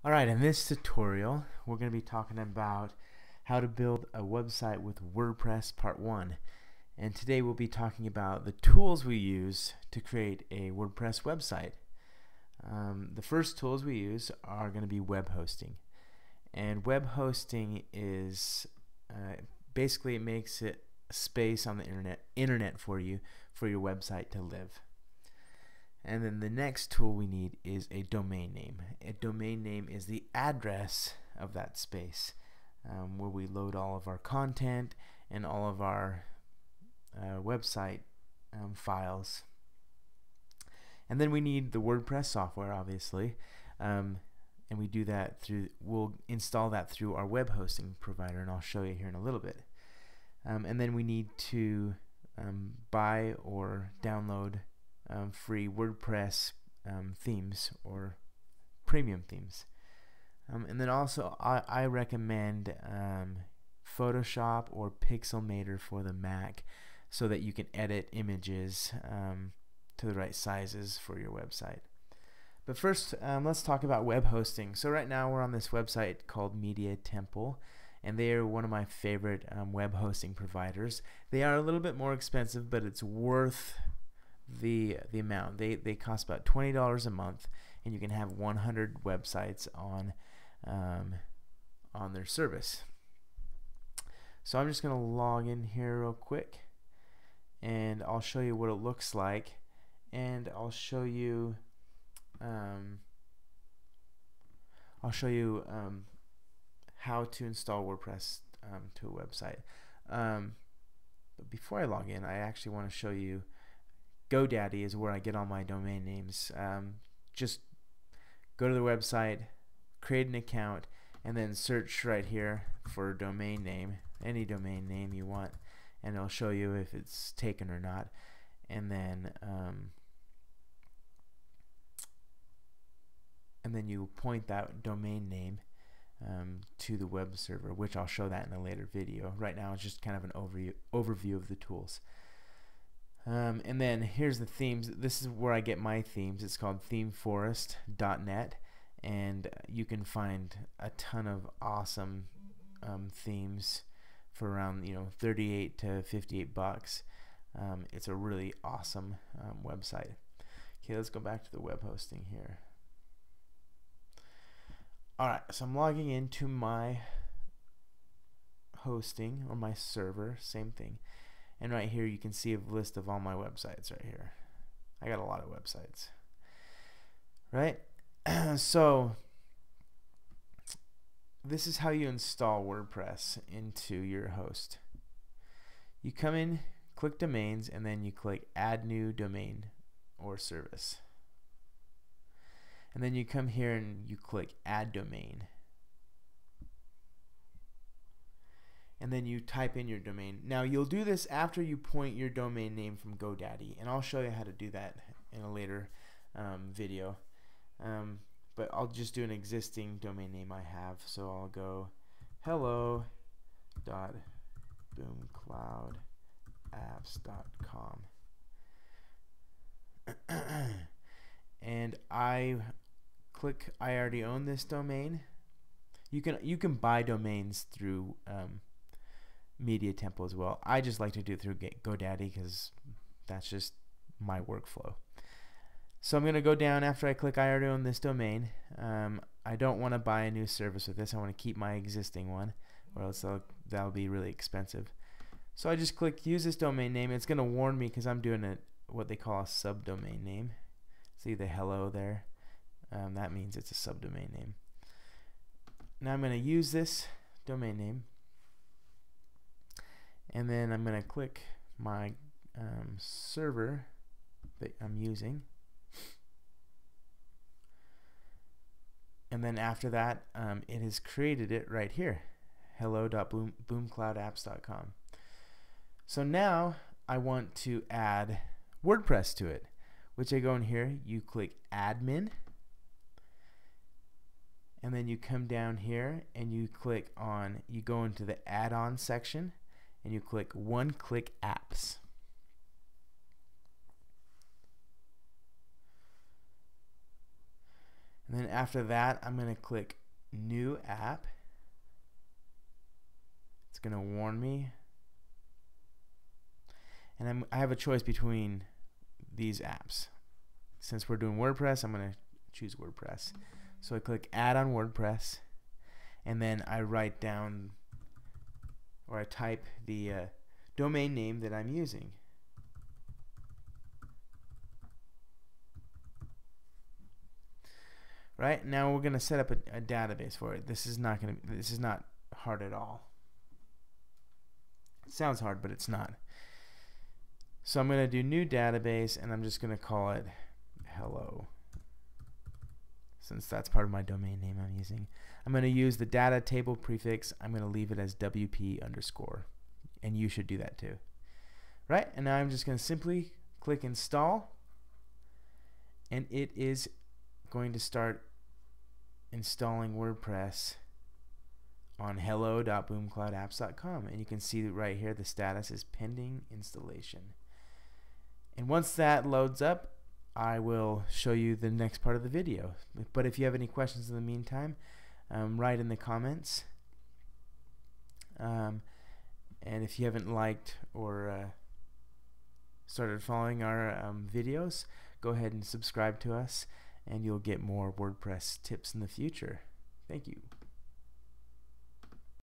Alright, in this tutorial we're going to be talking about how to build a website with WordPress Part 1. And today we'll be talking about the tools we use to create a WordPress website. The first tools we use are going to be web hosting. And web hosting is basically it makes it a space on the internet for you for your website to live. And then the next tool we need is a domain name. A domain name is the address of that space where we load all of our content and all of our website files. And then we need the WordPress software, obviously, and we do that we'll install that through our web hosting provider, and I'll show you here in a little bit. And then we need to buy or download free WordPress themes or premium themes. And then also I recommend Photoshop or Pixelmator for the Mac so that you can edit images to the right sizes for your website. But first let's talk about web hosting. So right now we're on this website called Media Temple, and they are one of my favorite web hosting providers. They are a little bit more expensive, but it's worth the amount. They cost about $20 a month, and you can have 100 websites on their service. So I'm just going to log in here real quick, and I'll show you what it looks like, and I'll show you how to install WordPress to a website. But before I log in, I actually want to show you GoDaddy is where I get all my domain names. Just go to the website, create an account, and then search right here for a domain name, any domain name you want, and it'll show you if it's taken or not. And then you point that domain name to the web server, which I'll show that in a later video. Right now it's just kind of an overview of the tools. And then here's the themes. This is where I get my themes. It's called themeforest.net, and you can find a ton of awesome themes for around 38 to 58 bucks. It's a really awesome website. Okay, let's go back to the web hosting here. Alright, so I'm logging into my hosting or my server, same thing. And right here you can see a list of all my websites right here. I got a lot of websites. Right? So this is how you install WordPress into your host. You come in, click domains, and then you click add new domain or service. And then you come here and you click add domain. And then you type in your domain. Now you'll do this after you point your domain name from GoDaddy, and I'll show you how to do that in a later video. But I'll just do an existing domain name I have. So I'll go hello.boomcloudapps.com. And I already own this domain. You can buy domains through Media Temple as well. I just like to do it through GoDaddy because that's just my workflow. So I'm going to go down after I click I already own this domain. I don't want to buy a new service with this. I want to keep my existing one, or else that'll be really expensive. So I just click use this domain name. It's going to warn me because I'm doing what they call a subdomain name. See the hello there? That means it's a subdomain name. Now I'm going to use this domain name, and then I'm going to click my server that I'm using, and then after that it has created it right here, hello.boomcloudapps.com. So now I want to add WordPress to it, which I go in here, you click admin, and then you come down here and you go into the add-on section, and you click one-click apps. And And then after that, I'm going to click New App. It's going to warn me. And I have a choice between these apps. Since we're doing WordPress, I'm going to choose WordPress. So I click Add on WordPress, and then I write down, or I type the domain name that I'm using. Right, now we're going to set up a database for it. This is not hard at all. It sounds hard, but it's not. So I'm going to do new database, and I'm just going to call it hello, since that's part of my domain name I'm using. I'm going to use the data table prefix. I'm going to leave it as WP underscore, and you should do that too. Right, and now I'm just going to simply click install, and it is going to start installing WordPress on hello.boomcloudapps.com, and you can see that right here the status is pending installation. And once that loads up, I will show you the next part of the video. But if you have any questions in the meantime, write in the comments. And if you haven't liked or started following our videos, go ahead and subscribe to us, and you'll get more WordPress tips in the future. Thank you.